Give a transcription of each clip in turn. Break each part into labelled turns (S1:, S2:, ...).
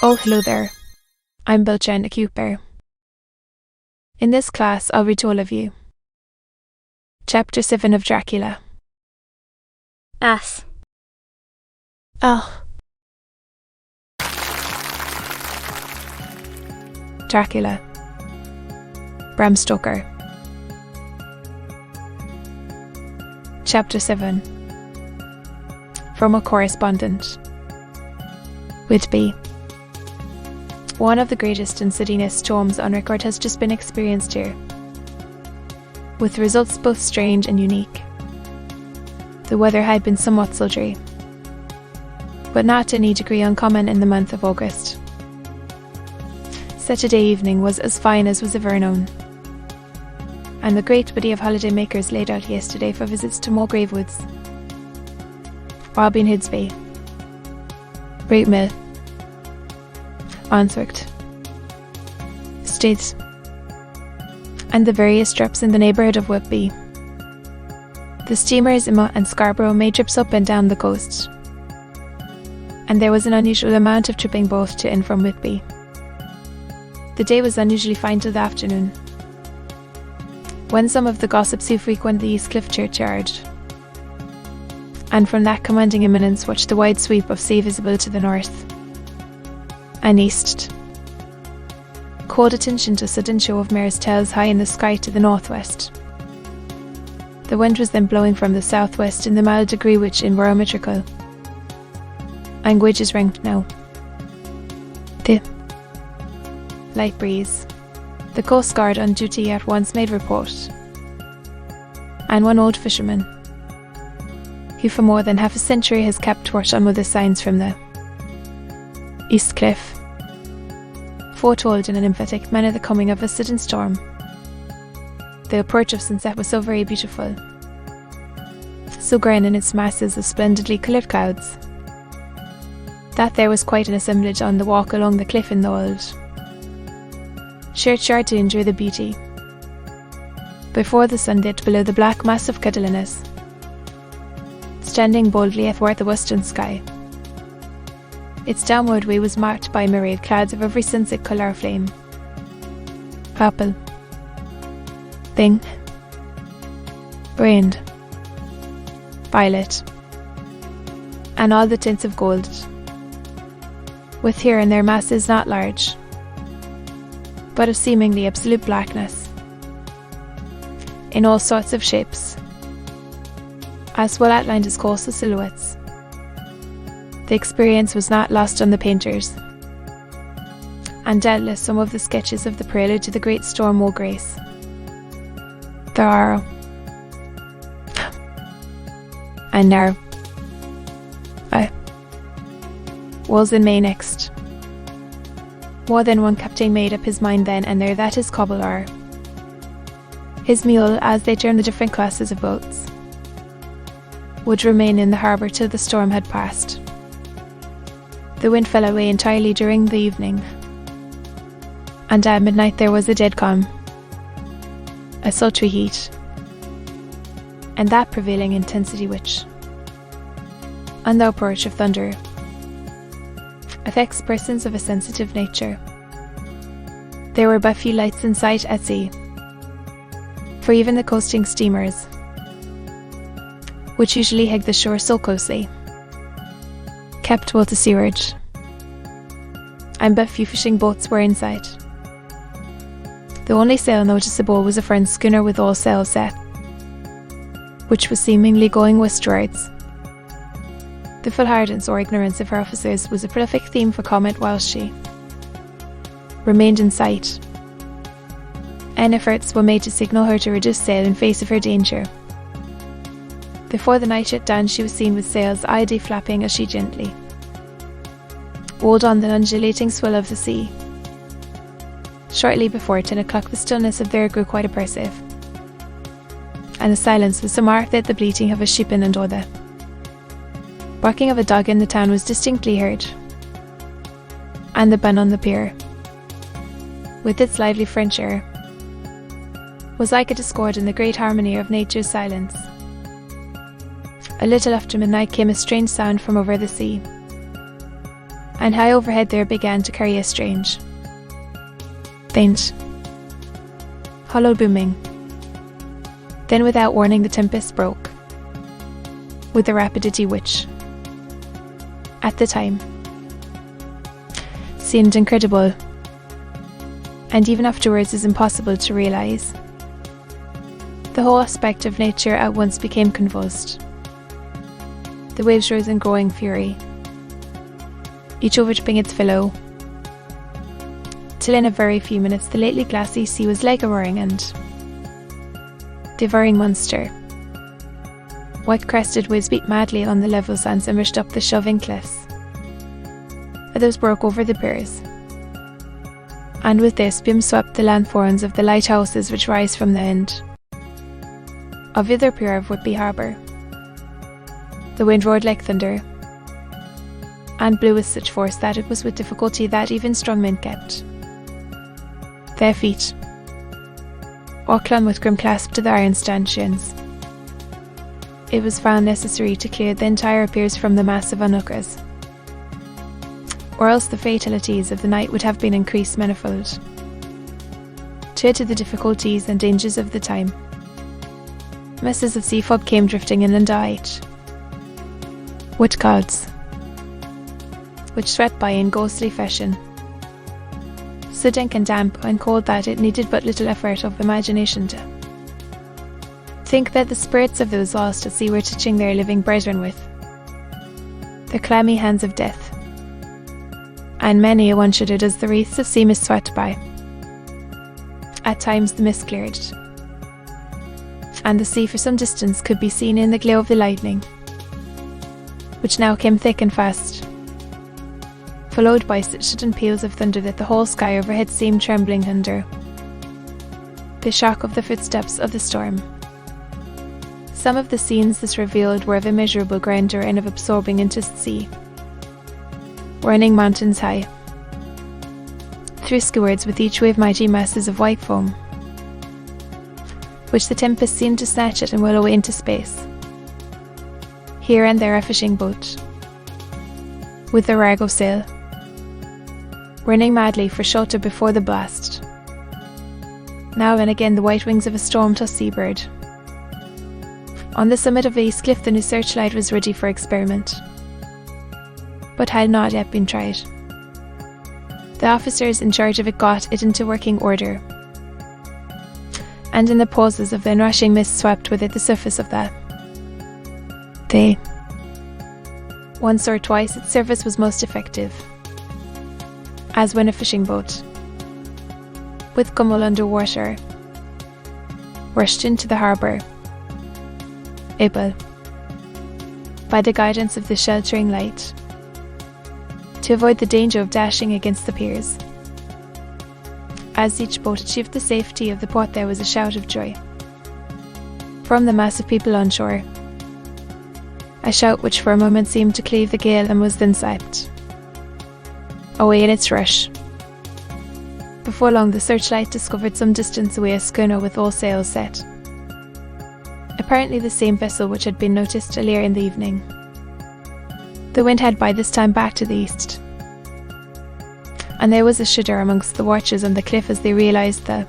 S1: Oh, hello there. I'm Bilchen Cooper. In this class, I'll read to all of you. Chapter 7 of Dracula.
S2: Ass.
S1: Oh. Dracula. Bram Stoker. Chapter 7. From a correspondent. Whitby. One of the greatest insidious storms on record has just been experienced here, with results both strange and unique. The weather had been somewhat sultry, but not to any degree uncommon in the month of August. Saturday evening was as fine as was ever known, and the great body of holiday makers laid out yesterday for visits to Mulgrave Woods, Robin Hidsby, Great Mill, Onswick, Staithes, and the various trips in the neighbourhood of Whitby. The steamers Emma and Scarborough made trips up and down the coast, and there was an unusual amount of tripping both to and from Whitby. The day was unusually fine till the afternoon, when some of the gossips who frequent the East Cliff churchyard, and from that commanding eminence watched the wide sweep of sea visible to the north and east, called attention to a sudden show of mare's tails high in the sky to the northwest. The wind was then blowing from the southwest in the mild degree which in barometrical language is ranked now the light breeze. The coast guard on duty at once made report, and one old fisherman, who for more than half a century has kept watch on with the signs from the East Cliff, foretold in an emphatic manner the coming of a sudden storm. The approach of sunset was so very beautiful, so grand in its masses of splendidly coloured clouds, that there was quite an assemblage on the walk along the cliff in the old churchyard to enjoy the beauty. Before the sun lit below the black mass of Catalinus, standing boldly athwart the western sky, its downward way was marked by myriad clouds of every sunset colour of flame, purple, pink, brand, violet, and all the tints of gold, with here and there masses not large, but of seemingly absolute blackness, in all sorts of shapes, as well outlined as colossal silhouettes. The experience was not lost on the painters, and doubtless some of the sketches of the prelude to the great storm will grace. There are, and there was in May next. More than one captain made up his mind then and there that his cobbler, his mule as they termed the different classes of boats, would remain in the harbour till the storm had passed. The wind fell away entirely during the evening, and at midnight there was a dead calm, a sultry heat, and that prevailing intensity which, on the approach of thunder, affects persons of a sensitive nature. There were but few lights in sight at sea, for even the coasting steamers, which usually hug the shore so closely, kept well to seaward, and but few fishing boats were in sight. The only sail noticeable was a French schooner with all sails set, which was seemingly going westwards. The foolhardiness or ignorance of her officers was a prolific theme for comment whilst she remained in sight, and efforts were made to signal her to reduce sail in face of her danger. Before the night shut down she was seen with sails idly flapping as she gently rolled on the undulating swell of the sea. Shortly before 10 o'clock the stillness of the air grew quite oppressive, and the silence was so marked that the bleating of a sheep and or the barking of a dog in the town was distinctly heard, and the bun on the pier, with its lively French air, was like a discord in the great harmony of nature's silence. A little after midnight came a strange sound from over the sea, and high overhead there began to carry a strange, faint, hollow booming. Then without warning the tempest broke, with a rapidity which, at the time, seemed incredible, and even afterwards is impossible to realise. The whole aspect of nature at once became convulsed. The waves rose in growing fury, each overtopping its fellow, till in a very few minutes the lately glassy sea was like a roaring and devouring monster. White-crested waves beat madly on the level sands and rushed up the shelving cliffs. Others broke over the piers, and with this beam swept the lanthorns of the lighthouses which rise from the end of either pier of Whitby Harbour. The wind roared like thunder, and blew with such force that it was with difficulty that even strong men kept their feet, or clung with grim clasp to the iron stanchions. It was found necessary to clear the entire piers from the mass of onlookers, or else the fatalities of the night would have been increased manifold. To add to the difficulties and dangers of the time, masses of sea fog came drifting in and out, with clouds, which swept by in ghostly fashion, so dank and damp and cold that it needed but little effort of imagination to think that the spirits of those lost at sea were touching their living brethren with the clammy hands of death. And many a one shuddered as the wreaths of sea mist swept by. At times the mist cleared, and the sea for some distance could be seen in the glow of the lightning, which now came thick and fast, followed by such sudden peals of thunder that the whole sky overhead seemed trembling under the shock of the footsteps of the storm. Some of the scenes this revealed were of immeasurable grandeur and of absorbing into the sea, running mountains high, through skewards with each wave mighty masses of white foam, which the tempest seemed to snatch at and whirl away into space. Here and there a fishing boat, with a rag of sail, running madly for shelter before the blast. Now and again the white wings of a storm-tossed seabird. On the summit of a east cliff the new searchlight was ready for experiment, but had not yet been tried. The officers in charge of it got it into working order, and in the pauses of the inrushing mist swept with it the surface of that. Once or twice its service was most effective, as when a fishing boat, with gummel under water, rushed into the harbour, able, by the guidance of the sheltering light, to avoid the danger of dashing against the piers. As each boat achieved the safety of the port there was a shout of joy from the mass of people on shore, a shout which for a moment seemed to cleave the gale and was then swept away in its rush. Before long the searchlight discovered some distance away a schooner with all sails set, apparently the same vessel which had been noticed earlier in the evening. The wind had by this time backed to the east, and there was a shudder amongst the watchers on the cliff as they realised the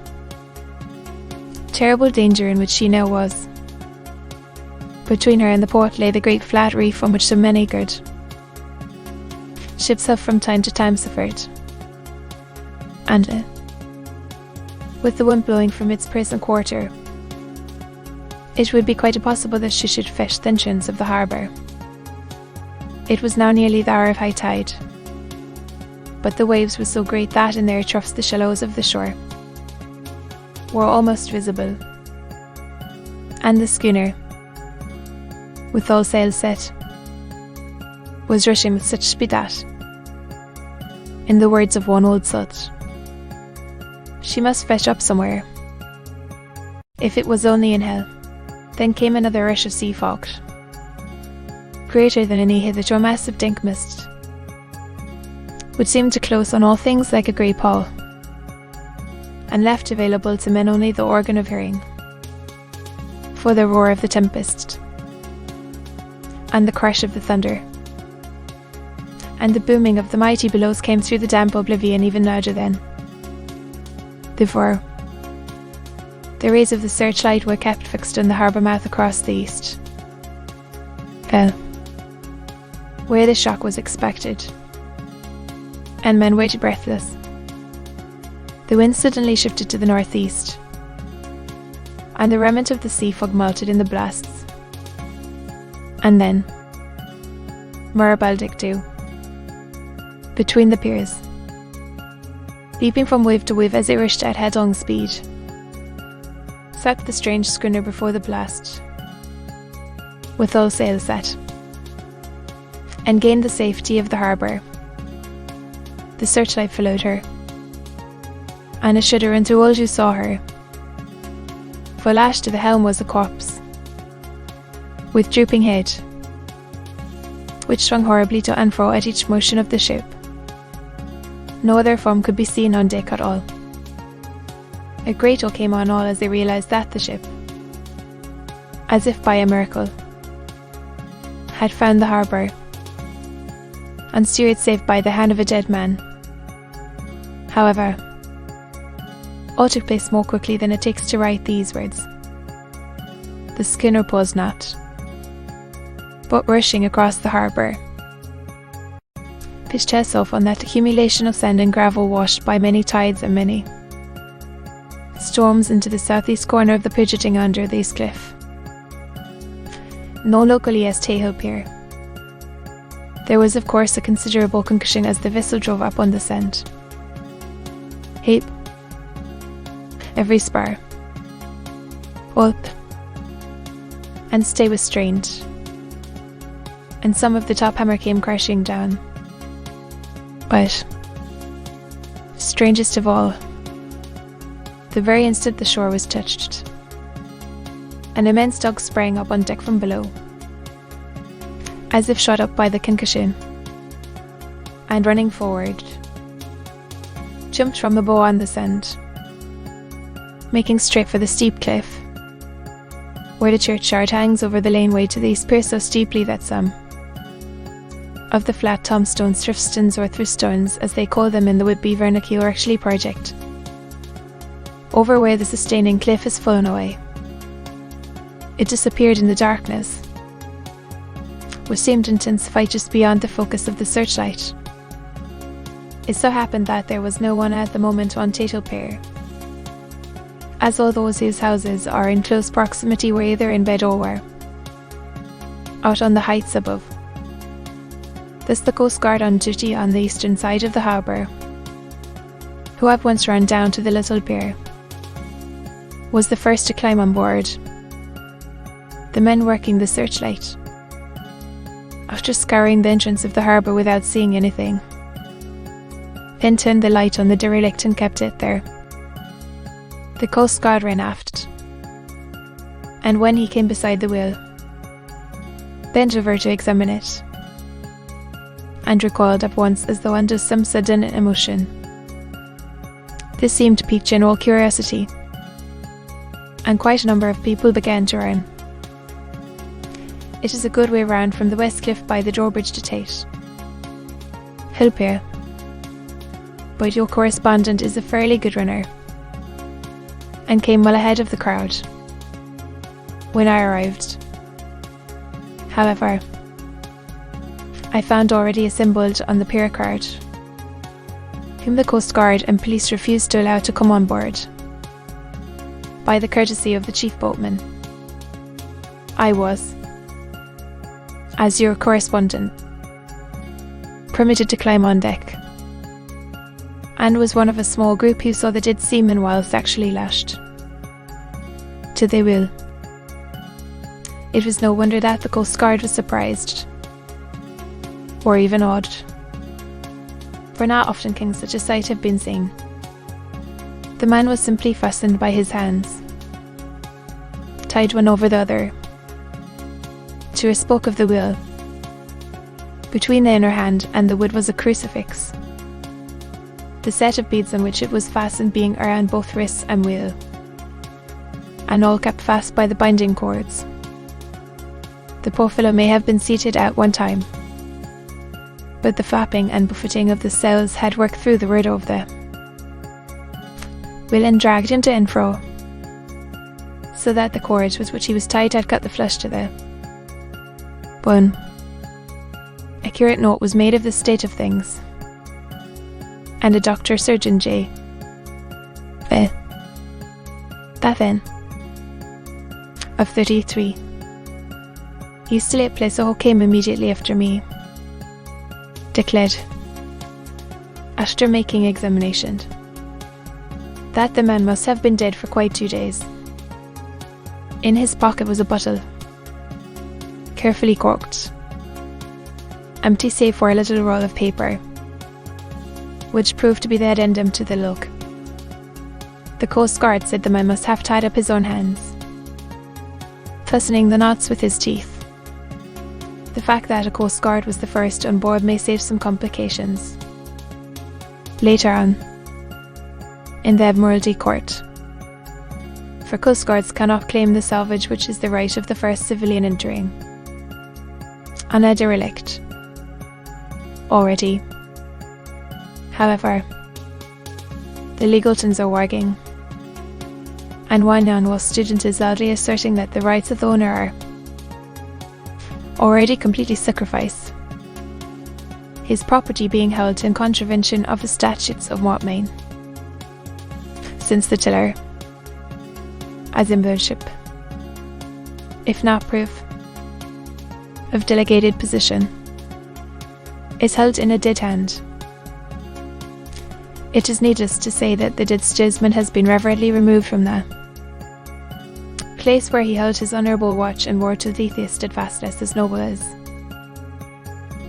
S1: terrible danger in which she now was. Between her and the port lay the great flat reef on which so many anchored ships have from time to time suffered, and with the wind blowing from its present quarter, it would be quite impossible that she should fish the entrance of the harbour. It was now nearly the hour of high tide, but the waves were so great that in their troughs the shallows of the shore were almost visible, and the schooner, with all sails set, was rushing with such speed that, in the words of one old sot, she must fetch up somewhere. If it was only in hell. Then came another rush of sea fog, greater than any hitherto massive dank mist, which seemed to close on all things like a grey pall, and left available to men only the organ of hearing, for the roar of the tempest, and the crash of the thunder, and the booming of the mighty billows came through the damp oblivion even louder then. Therefore, the rays of the searchlight were kept fixed on the harbour mouth across the east. Where the shock was expected, and men waited breathless. The wind suddenly shifted to the northeast, and the remnant of the sea fog melted in the blasts. And then, Marbaldic dew, between the piers, leaping from wave to wave as it rushed at headlong speed, swept the strange schooner before the blast, with all sails set, and gained the safety of the harbour. The searchlight followed her, and a shudder ran through all who saw her, for lashed to the helm was a corpse, with drooping head, which swung horribly to and fro at each motion of the ship. No other form could be seen on deck at all. A great awe came on all as they realised that the ship, as if by a miracle, had found the harbour, and steered safe by the hand of a dead man. However, all took place more quickly than it takes to write these words. The schooner paused not, but rushing across the harbour, pitched herself on that accumulation of sand and gravel washed by many tides and many storms into the southeast corner of the fidgeting under the east cliff, known locally as Tay Pier. There was of course a considerable concussion as the vessel drove up on the sand. Heap, every spar, up, and stay was strained, and some of the top hammer came crashing down. But, strangest of all, the very instant the shore was touched, an immense dog sprang up on deck from below, as if shot up by the concussion, and running forward, jumped from the bow on the sand, making straight for the steep cliff, where the churchyard hangs over the laneway to the east pier so steeply that some of the flat tombstone thriftstones or thriftstones, as they call them in the would-be vernacular, actually project over where the sustaining cliff has fallen away. It disappeared in the darkness, which seemed to intensify just beyond the focus of the searchlight. It so happened that there was no one at the moment on Tatel Pier, as all those whose houses are in close proximity were either in bed or were out on the heights above. Thus the Coast Guard on duty on the eastern side of the harbour, who had once run down to the little pier, was the first to climb on board. The men working the searchlight, after scouring the entrance of the harbour without seeing anything, then turned the light on the derelict and kept it there. The Coast Guard ran aft, and when he came beside the wheel, bent over to examine it, and recoiled at once as though under some sudden emotion. This seemed to pique general curiosity, and quite a number of people began to run. It is a good way round from the west cliff by the drawbridge to Tate Hill Pier, but your correspondent is a fairly good runner, and came well ahead of the crowd when I arrived. However, I found already assembled on the pier card, whom the Coast Guard and police refused to allow to come on board, by the courtesy of the chief boatman. I was, as your correspondent, permitted to climb on deck, and was one of a small group who saw the dead seaman whilst actually lashed to the wheel. It was no wonder that the Coast Guard was surprised, or even awed, for not often can such a sight have been seen. The man was simply fastened by his hands, tied one over the other, to a spoke of the wheel. Between the inner hand and the wood was a crucifix, the set of beads on which it was fastened being around both wrists and wheel, and all kept fast by the binding cords. The poor fellow may have been seated at one time, but the flapping and buffeting of the sails had worked through the rudder of the Willen dragged him to and fro, so that the cord with which he was tied had cut the flesh to the bone. Accurate note was made of the state of things, and a doctor surgeon J. That then, of 33, used to lay at place who came immediately after me, declared, after making examination, that the man must have been dead for quite 2 days. In his pocket was a bottle, carefully corked, empty save for a little roll of paper, which proved to be the addendum to the log. The Coast Guard said the man must have tied up his own hands, fastening the knots with his teeth. The fact that a Coast Guard was the first on board may save some complications later on in the Admiralty Court, for Coast Guards cannot claim the salvage which is the right of the first civilian entering on a derelict already. However, the Legaltons are warging, and one non-Welsh student is loudly asserting that the rights of the owner are already completely sacrificed, his property being held in contravention of the statutes of Mortmain, since the tiller, as in ownership, if not proof of delegated position, is held in a dead hand. It is needless to say that the dead steersman has been reverently removed from the place where he held his honourable watch and wore to the steadfastness as noble as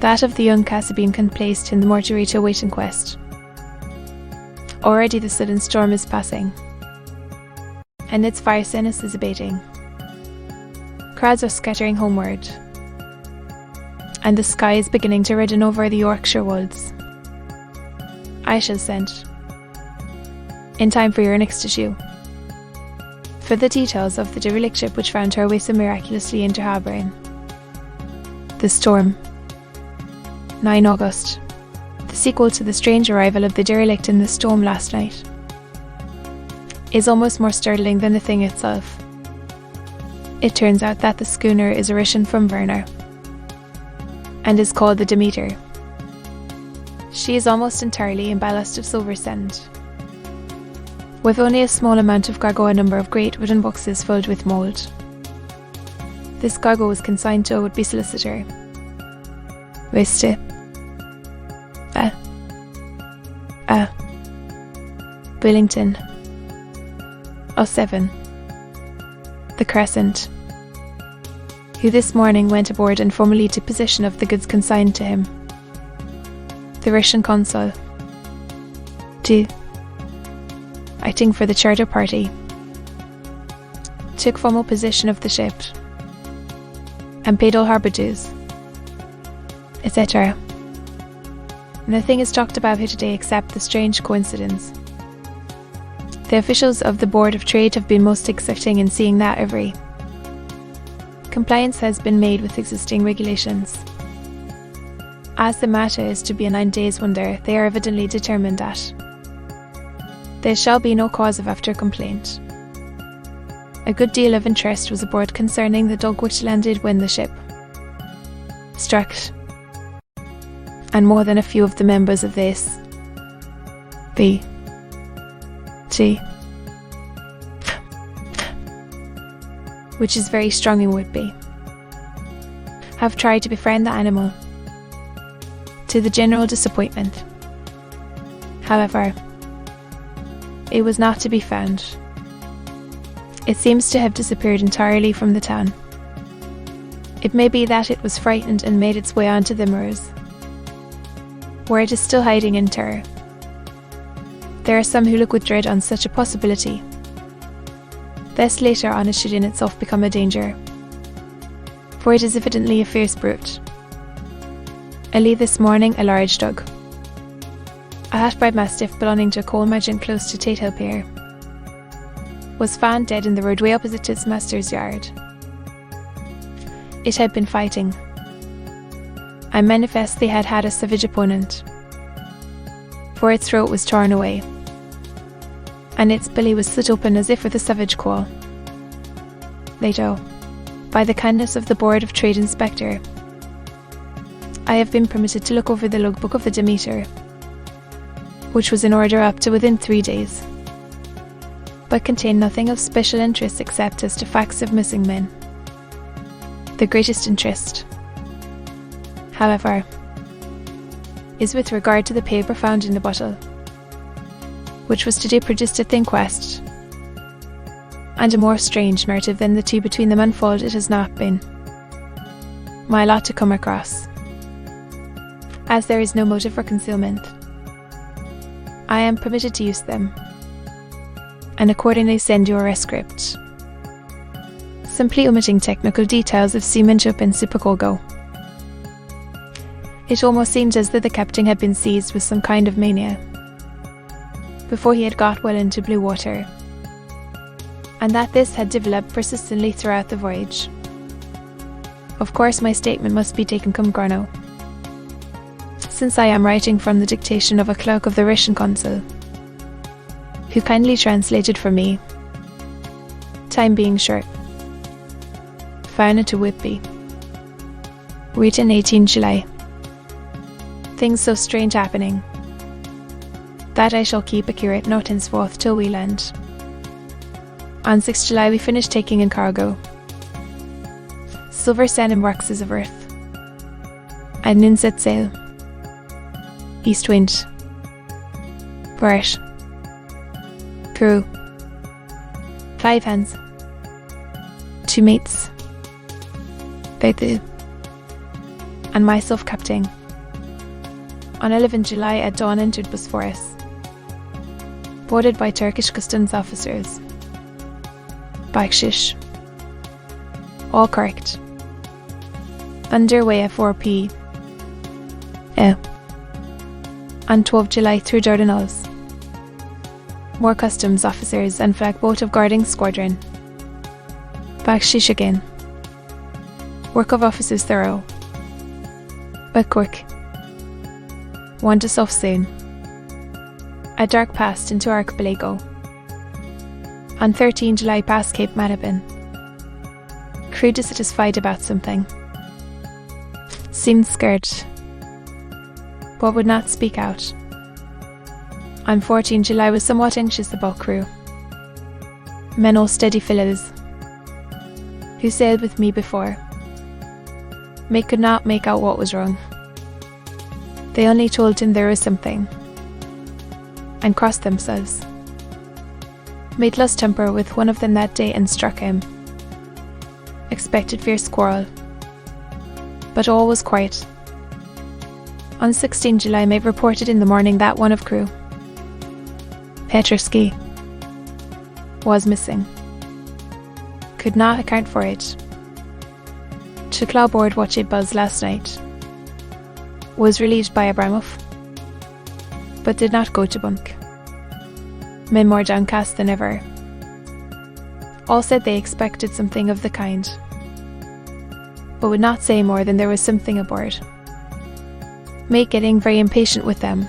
S1: that of the young Casabian placed in the mortuary to await inquest. Already the sudden storm is passing, and its fire sense is abating. Crowds are scattering homeward, and the sky is beginning to redden over the Yorkshire wolds. I shall send, in time for your next issue, for the details of the derelict ship which found her way so miraculously into harbour in the storm. 9 August, the sequel to the strange arrival of the derelict in the storm last night, is almost more startling than the thing itself. It turns out that the schooner is a Russian from Werner, and is called the Demeter. She is almost entirely in ballast of silver sand, with only a small amount of cargo, a number of great wooden boxes filled with mould. This cargo was consigned to a would-be solicitor, Mr. Billington, 07, the Crescent, who this morning went aboard and formally took possession of the goods consigned to him. The Russian consul, too, acting for the charter party, took formal possession of the ship and paid all harbour dues, etc. Nothing is talked about here today except the strange coincidence. The officials of the Board of Trade have been most exacting in seeing that every compliance has been made with existing regulations. As the matter is to be a 9 days wonder, they are evidently determined that there shall be no cause of after complaint. A good deal of interest was aboard concerning the dog which landed when the ship struck, and more than a few of the members of this which is very strong in would-be, have tried to befriend the animal, to the general disappointment. However, it was not to be found. It seems to have disappeared entirely from the town. It may be that it was frightened and made its way onto the moors, where it is still hiding in terror. There are some who look with dread on such a possibility. Thus later on it should in itself become a danger, for it is evidently a fierce brute. Early this morning a large dog, a half-bred mastiff belonging to a coal merchant close to Tate Hill Pier, was found dead in the roadway opposite its master's yard. It had been fighting, I manifestly had had a savage opponent, for its throat was torn away, and its belly was slit open as if with a savage claw. Later, by the kindness of the Board of Trade Inspector, I have been permitted to look over the logbook of the Demeter, which was in order up to within 3 days, but contained nothing of special interest except as to facts of missing men. The greatest interest, however, is with regard to the paper found in the bottle, which was today produced at the inquest, and a more strange narrative than the two between them unfold it has not been my lot to come across. As there is no motive for concealment, I am permitted to use them, and accordingly send you a rescript, simply omitting technical details of seamanship and supercargo. It almost seemed as though the captain had been seized with some kind of mania before he had got well into blue water, and that this had developed persistently throughout the voyage. Of course, my statement must be taken cum grano, since I am writing from the dictation of a clerk of the Russian consul, who kindly translated for me, time being short. Fauna to Whitby. Written 18 July. Things so strange happening, that I shall keep accurate note henceforth till we land. On 6 July we finished taking in cargo. Silver sand and waxes of earth. At noon set sail. East wind. Bert. Crew. 5 hands. 2 mates. Bethu. And myself captain. On 11 July at dawn entered Bosphorus, boarded by Turkish customs officers. Bakshish. All correct. Underway at 4 p. On 12 July through Dardanelles. More customs officers and flag boat of guarding squadron. Bakshish again. Work of officers thorough, but quick. Want us off soon. At dark passed into Archipelago. On 13 July past Cape Madabin. Crew dissatisfied about something. Seemed scared, but would not speak out. On 14 July was somewhat anxious about crew. Men all steady fellows, who sailed with me before. Could not make out what was wrong. They only told him there was something, and crossed themselves. Made lost temper with one of them that day and struck him. Expected fierce quarrel, but all was quiet. On 16 July mate reported in the morning that one of crew, Petrovsky, was missing. Could not account for it. Took board watch a buzz last night. Was relieved by Abramov, but did not go to bunk. Men more downcast than ever. All said they expected something of the kind, but would not say more than there was something aboard. Mate getting very impatient with them.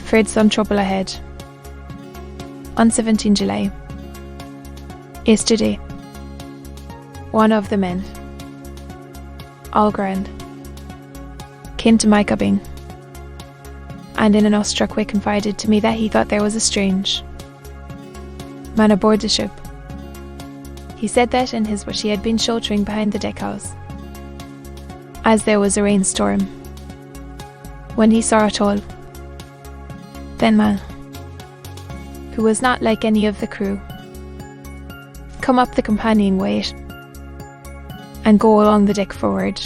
S1: Feared some trouble ahead. On 17 July. Yesterday. One of the men, all grand, came to my cabin, and in an awestruck way confided to me that he thought there was a strange man aboard the ship. He said that in his watch he had been sheltering behind the deckhouse, as there was a rainstorm, when he saw it all. Then man, who was not like any of the crew, come up the companionway and go along the deck forward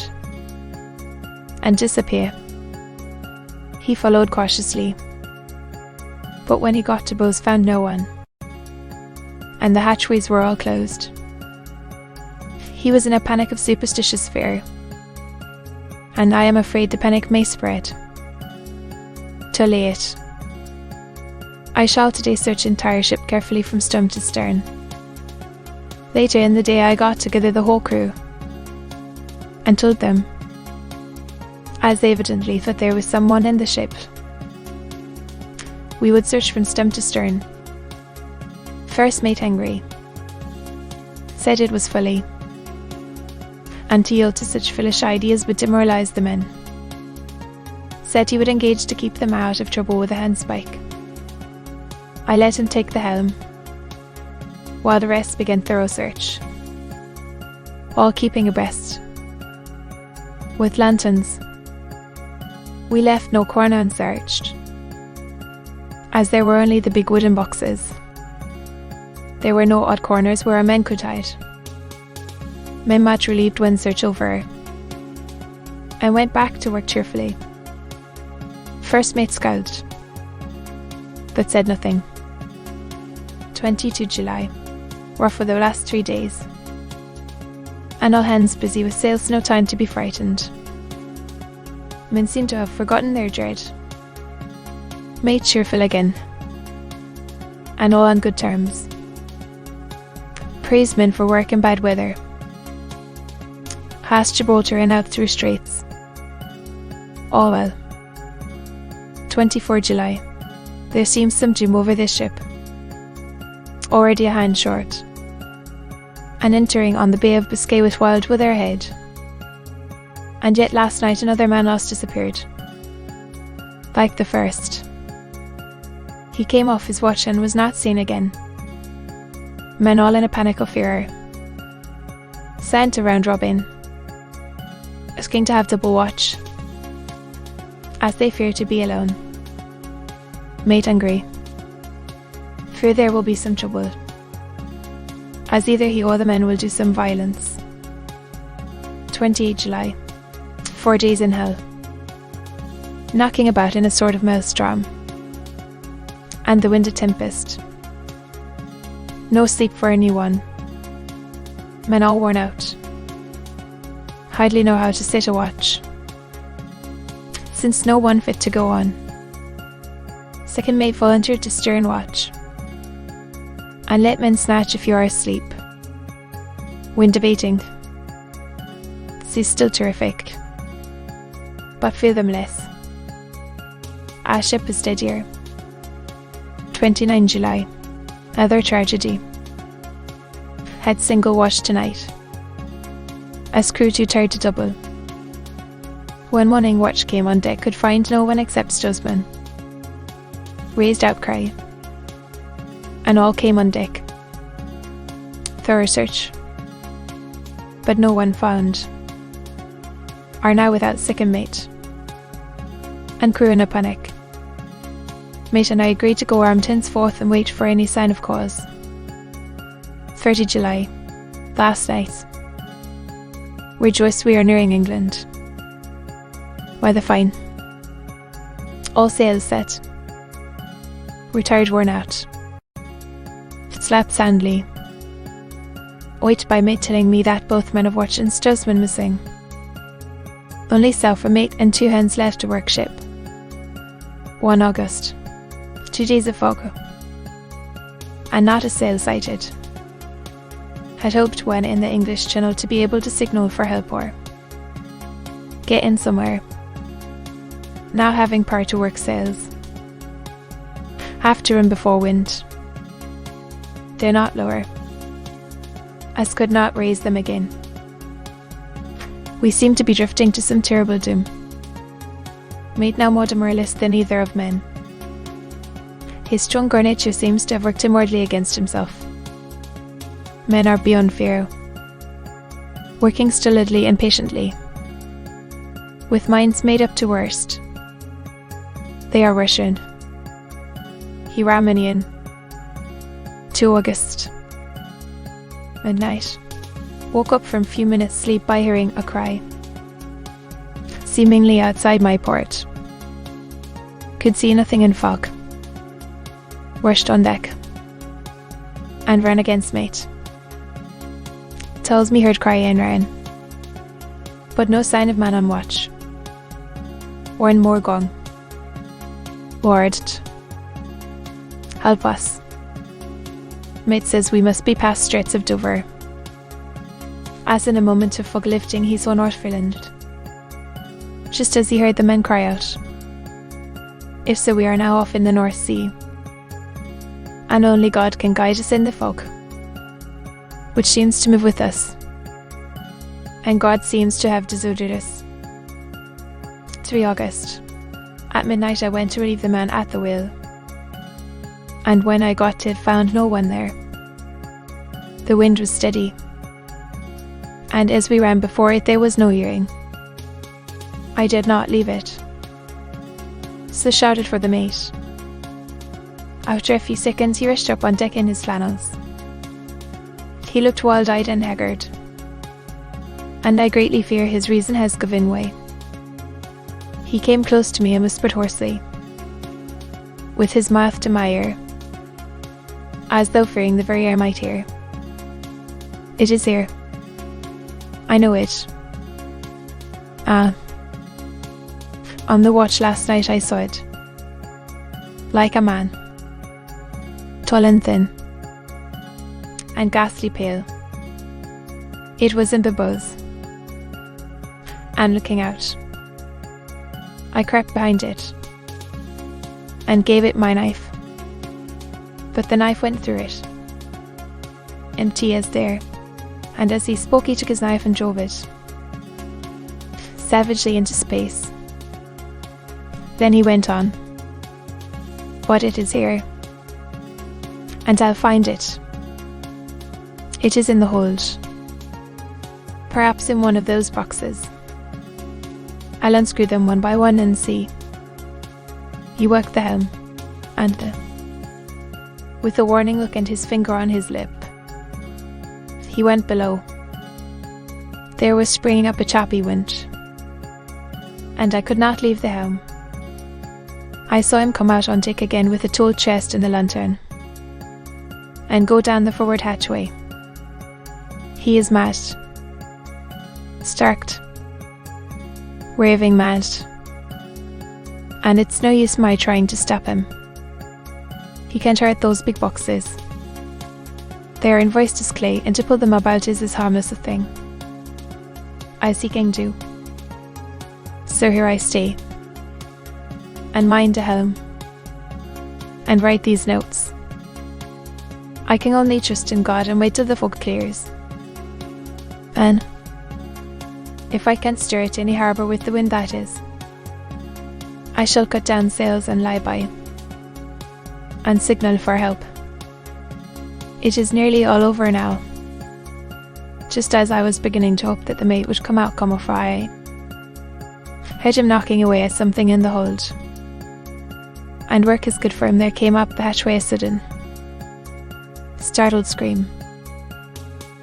S1: and disappear. He followed cautiously, but when he got to bows found no one, and the hatchways were all closed. He was in a panic of superstitious fear, and I am afraid the panic may spread. To lay it, I shall today search the entire ship carefully from stem to stern. Later in the day I got together the whole crew, and told them as they evidently thought there was someone in the ship. We would search from stem to stern. First mate Henry said it was folly, and to yield to such foolish ideas would demoralise the men. Said he would engage to keep them out of trouble with a handspike. I let him take the helm, while the rest began thorough search, all keeping abreast. With lanterns, we left no corner unsearched, as there were only the big wooden boxes. There were no odd corners where our men could hide. Men much relieved when search over, and went back to work cheerfully. First mate scowled, but said nothing. 22 July, rough for the last 3 days, and all hands busy with sails, no time to be frightened. Men seem to have forgotten their dread. Mate cheerful again, and all on good terms. Praised men for work in bad weather. Past Gibraltar and out through straits. All well. 24 July. There seems some doom over this ship. Already a hand short, and entering on the Bay of Biscay with wild weather ahead. And yet last night another man lost disappeared. Like the first. He came off his watch and was not seen again. Men all in a panic of fear. Sent a round robin, asking to have double watch, as they fear to be alone. Mate angry. Fear there will be some trouble, as either he or the men will do some violence. 28 July. 4 days in hell. Knocking about in a sort of maelstrom, and the wind a tempest. No sleep for anyone. Men all worn out. Hardly know how to sit a watch, since no one fit to go on. Second mate volunteered to steer and watch, and let men snatch a few hours sleep. Wind abating. Sea still terrific, but feel them less. Our ship is steadier. 29 July. Another tragedy. Had single watch tonight, as crew too tired to double. When morning watch came on deck, could find no one except Stubbsman. Raised outcry, and all came on deck. Thorough search, but no one found. Are now without second mate, and crew in a panic. Mate and I agreed to go armed henceforth and wait for any sign of cause. 30 July. Last night. Rejoiced we are nearing England. Weather fine. All sails set. Retired worn out. Slept soundly. Waked by mate telling me that both men of watch and Stubbsman missing. Only self, a mate and 2 hands left to work ship. 1 August. 2 days of fog, and not a sail sighted. Had hoped when in the English Channel to be able to signal for help or get in somewhere. Now having power to work sails. Have to run before wind. They're not lower, as could not raise them again. We seem to be drifting to some terrible doom. Mate now more demoralised than either of men. His stronger nature seems to have worked inwardly against himself. Men are beyond fear, working stolidly and patiently, with minds made up to worst. They are Russian. Iranian. 2 August. Midnight. Woke up from few minutes sleep by hearing a cry, seemingly outside my port. Could see nothing in fog. Rushed on deck, and ran against mate. Tells me heard cry and ran, but no sign of man on watch. Or in more gone. Lord, help us. Mate says we must be past Straits of Dover. As in a moment of fog lifting he saw Northfield. just as he heard the men cry out. If so, we are now off in the North Sea, and only God can guide us in the fog, which seems to move with us, and God seems to have deserted us. 3 August. At midnight I went to relieve the man at the wheel, and when I got to it found no one there. The wind was steady, and as we ran before it there was no hearing. I did not leave it, so shouted for the mate. After a few seconds he rushed up on deck in his flannels. He looked wild-eyed and haggard, and I greatly fear his reason has given way. He came close to me and whispered hoarsely, with his mouth to my ear, as though fearing the very air might hear. It is here. I know it. On the watch last night I saw it. Like a man. Tall and thin. And ghastly pale. It was in the bows. And looking out. I crept behind it. And gave it my knife. But the knife went through it. Empty as there. And as he spoke he took his knife and drove it savagely into space. Then he went on. But it is here. And I'll find it. It is in the hold. Perhaps in one of those boxes. I'll unscrew them one by one and see. He worked the helm, and with a warning look and his finger on his lip, he went below. There was springing up a choppy wind, and I could not leave the helm. I saw him come out on deck again with a tool chest and the lantern, and go down the forward hatchway. He is mad. Starked. Raving mad. And it's no use my trying to stop him. He can't hurt those big boxes. They are invoiced as clay, and to pull them about is as harmless a thing. As he can do. So here I stay, and mind the helm, and write these notes. I can only trust in God and wait till the fog clears. And if I can't steer it to any harbour with the wind that is, I shall cut down sails and lie by, and signal for help. It is nearly all over now, just as I was beginning to hope that the mate would come off, I heard him knocking away at something in the hold, and work is good for him. There came up the hatchway a sudden, startled scream,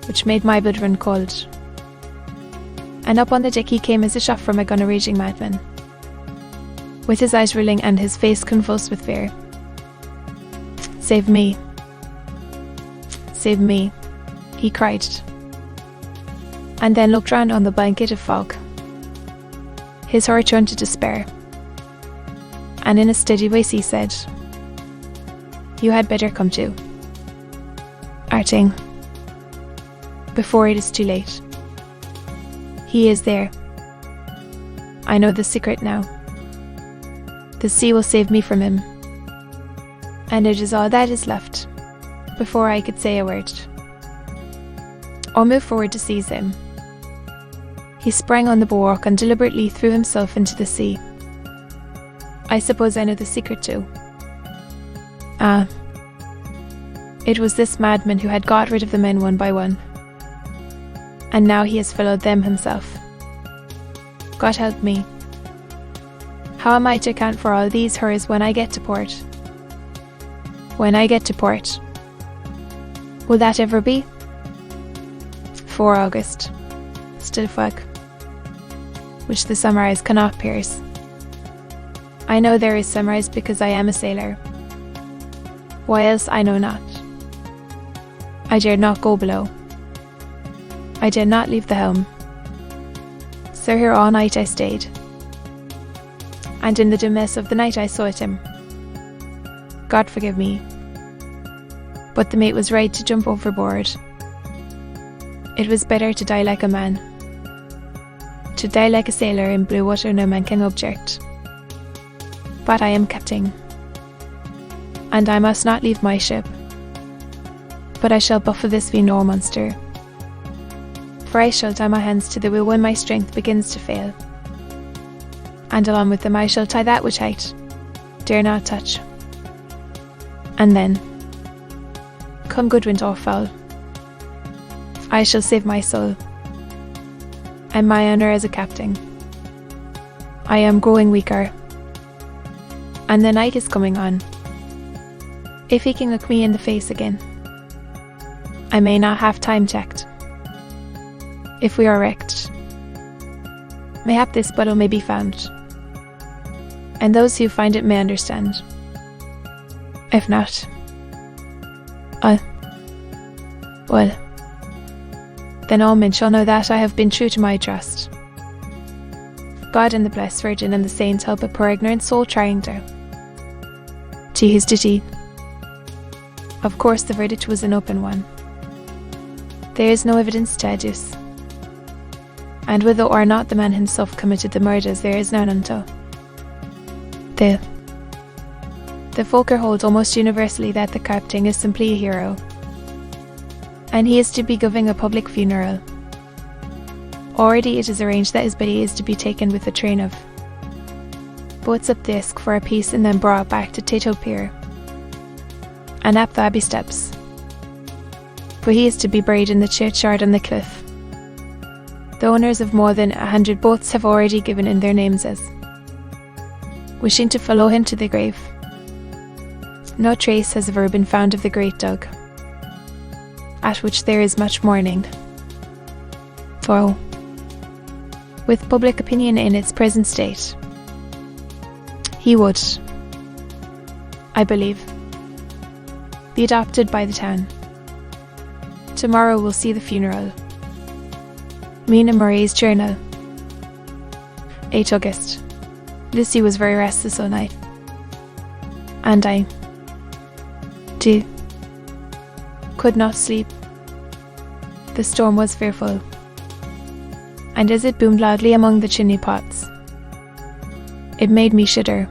S1: which made my blood run cold, and up on the deck he came as a shot from a gun, a raging madman, with his eyes rolling and his face convulsed with fear. Save me. Save me, he cried, and then looked round on the blanket of fog. His heart turned to despair, and in a steady voice he said, "You had better come too, Arting, before it is too late. He is there. I know the secret now. The sea will save me from him, and it is all that is left before I could say a word or move forward to seize him." He sprang on the bulwark and deliberately threw himself into the sea. I suppose I know the secret too. It was this madman who had got rid of the men one by one, and now he has followed them himself. God help me. How am I to account for all these horrors when I get to port? When I get to port. Will that ever be? 4 August. Still fog, which the sunrise cannot pierce. I know there is sunrise because I am a sailor. Why else I know not. I dared not go below. I did not leave the helm. So here all night I stayed, and in the dimness of the night I saw it him. God forgive me. But the mate was right to jump overboard. It was better to die like a man. to die like a sailor in blue water no man can object. But I am captain, and I must not leave my ship, but I shall buffet this wee Nor monster, for I shall tie my hands to the wheel when my strength begins to fail, and along with them I shall tie that which height dare not touch. And then, come good wind or foul, I shall save my soul, and my honour as a captain. I am growing weaker, and the night is coming on. If he can look me in the face again, I may not have time checked. If we are wrecked, mayhap this bottle may be found, and those who find it may understand. If not, well, then all men shall know that I have been true to my trust. God and the Blessed Virgin and the Saints help a poor ignorant soul trying to his duty. Of course the verdict was an open one. There is no evidence to adduce, and whether or not the man himself committed the murders, there is none until the Folker hold almost universally that the captain is simply a hero, and he is to be giving a public funeral. Already it is arranged that his body is to be taken with a train of boats up the Esk for a piece and then brought back to Tato Pier and up the Abbey steps, for he is to be buried in the churchyard on the cliff. The owners of more than 100 boats have already given in their names as wishing to follow him to the grave. No trace has ever been found of the great dog, at which there is much mourning. For, with public opinion in its present state, he would, I believe, be adopted by the town. Tomorrow we'll see the funeral. Mina Murray's journal. 8 August. Lucy was very restless all night, and I, too, could not sleep. The storm was fearful, and as it boomed loudly among the chimney pots, it made me shudder.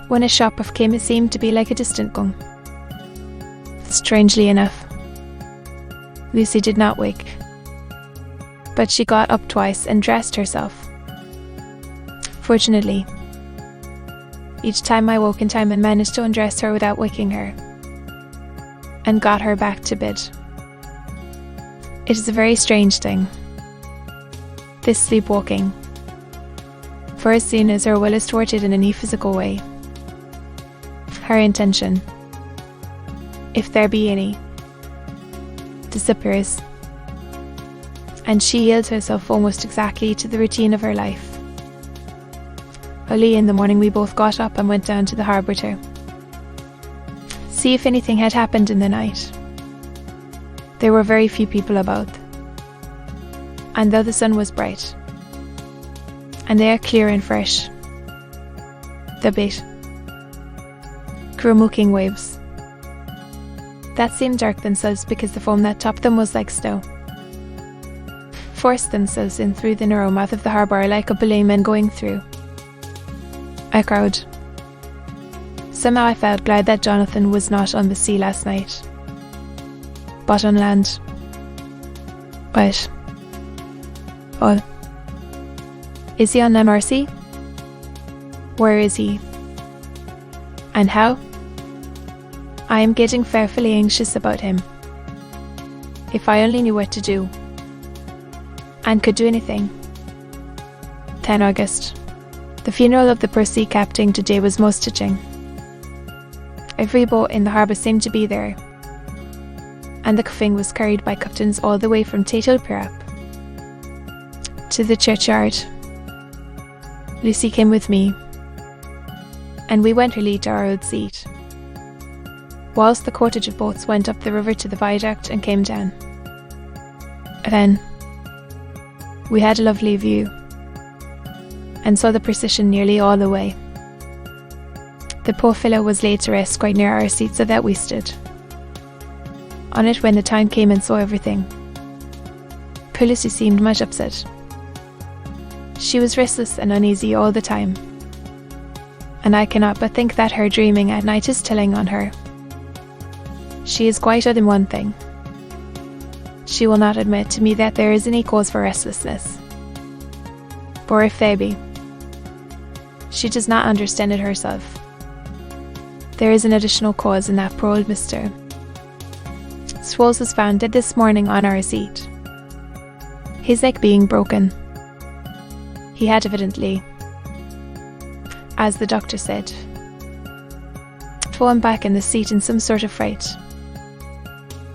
S1: When a shot puff came, it seemed to be like a distant gun. Strangely enough, Lucy did not wake, but she got up twice and dressed herself. Fortunately, each time I woke in time and managed to undress her without waking her, and got her back to bed. It is a very strange thing, this sleepwalking, for as soon as her will is thwarted in any physical way, her intention, if there be any, disappears, and she yields herself almost exactly to the routine of her life. Early in the morning we both got up and went down to the harbour to see if anything had happened in the night. There were very few people about, and though the sun was bright, and the air clear and fresh, the bait grew mucking waves that seemed dark themselves because the foam that topped them was like snow, forced themselves in through the narrow mouth of the harbour like a balloon men going through a crowd. Somehow I felt glad that Jonathan was not on the sea last night, but on land. But, oh, is he on the Mercy? Where is he? And how? I am getting fearfully anxious about him. If I only knew what to do, and could do anything. 10 August. The funeral of the Percy captain today was most touching. Every boat in the harbour seemed to be there, and the coffin was carried by captains all the way from Tato Pier to the churchyard. Lucy came with me, and we went early to our old seat, whilst the cortege of boats went up the river to the viaduct and came down. Then we had a lovely view, and saw the procession nearly all the way. The poor fellow was laid to rest quite near our seat, so that we stood on it when the town came and saw everything. Poor Lucy seemed much upset, She was restless and uneasy all the time, and I cannot but think that her dreaming at night is telling on her. She is quite odd in one thing. She will not admit to me that there is any cause for restlessness. For if there be, she does not understand it herself. There is an additional cause in that poor old Mr. Swolls was found dead this morning on our seat, his leg being broken. He had evidently, as the doctor said, fallen back in the seat in some sort of fright,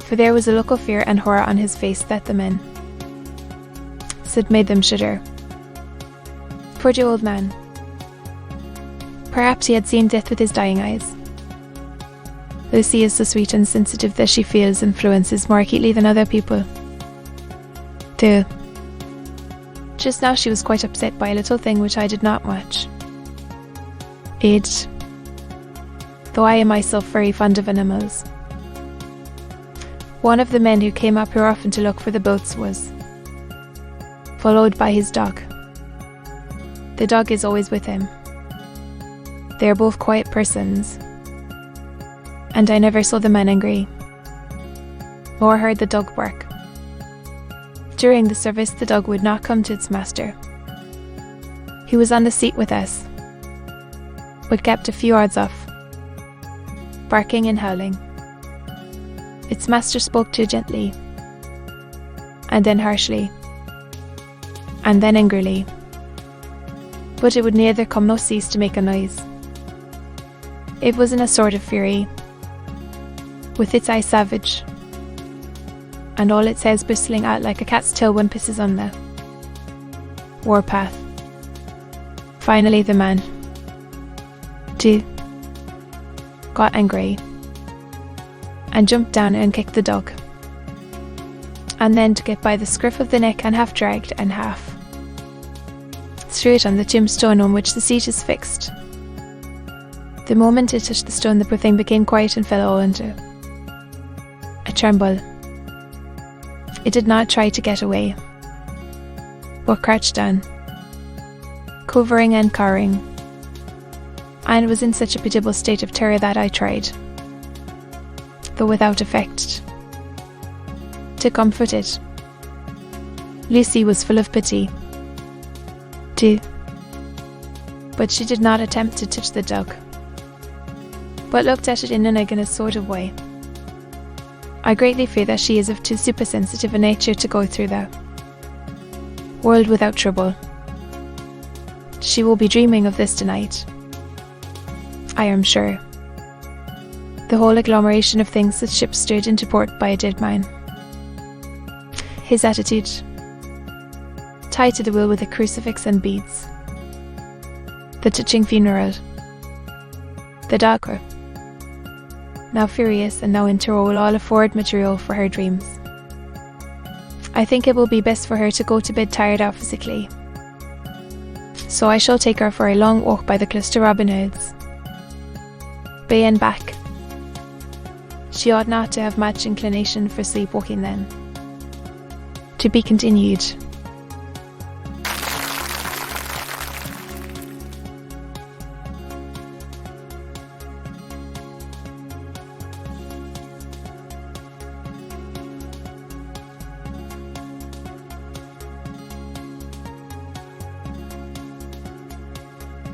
S1: for there was a look of fear and horror on his face that the men said made them shudder. Poor dear old man. Perhaps he had seen death with his dying eyes. Lucy is so sweet and sensitive that she feels influences more acutely than other people do. Just now she was quite upset by a little thing which I did not much aid, though I am myself very fond of animals. One of the men who came up here often to look for the boats was followed by his dog. The dog is always with him. They are both quiet persons, and I never saw the man angry, nor heard the dog bark. During the service the dog would not come to its master. He was on the seat with us, but kept a few yards off, barking and howling. Its master spoke too gently, and then harshly, and then angrily, but it would neither come nor cease to make a noise. It was in a sort of fury, with its eye savage, and all its heads bristling out like a cat's tail when pisses on the warpath. Finally the man got angry and jumped down and kicked the dog, and then took it by the scruff of the neck and half dragged and half threw it on the tombstone on which the seat is fixed. The moment it touched the stone the poor thing became quiet and fell all into a tremble. It did not try to get away, but crouched down, covering and cowering, and was in such a pitiable state of terror that I tried, though without effect, to comfort it. Lucy was full of pity, too, but she did not attempt to touch the dog, but looked at it in an agonist sort of way. I greatly fear that she is of too supersensitive a nature to go through the world without trouble. She will be dreaming of this tonight, I am sure. The whole agglomeration of things that ship steered into port by a dead man. His attitude, tied to the wheel with a crucifix and beads. The touching funeral. The dog, now furious and now in terror, will all afford material for her dreams. I think it will be best for her to go to bed tired out physically, so I shall take her for a long walk by the cluster Robin Hoods, bay and back. She ought not to have much inclination for sleepwalking then. To be continued.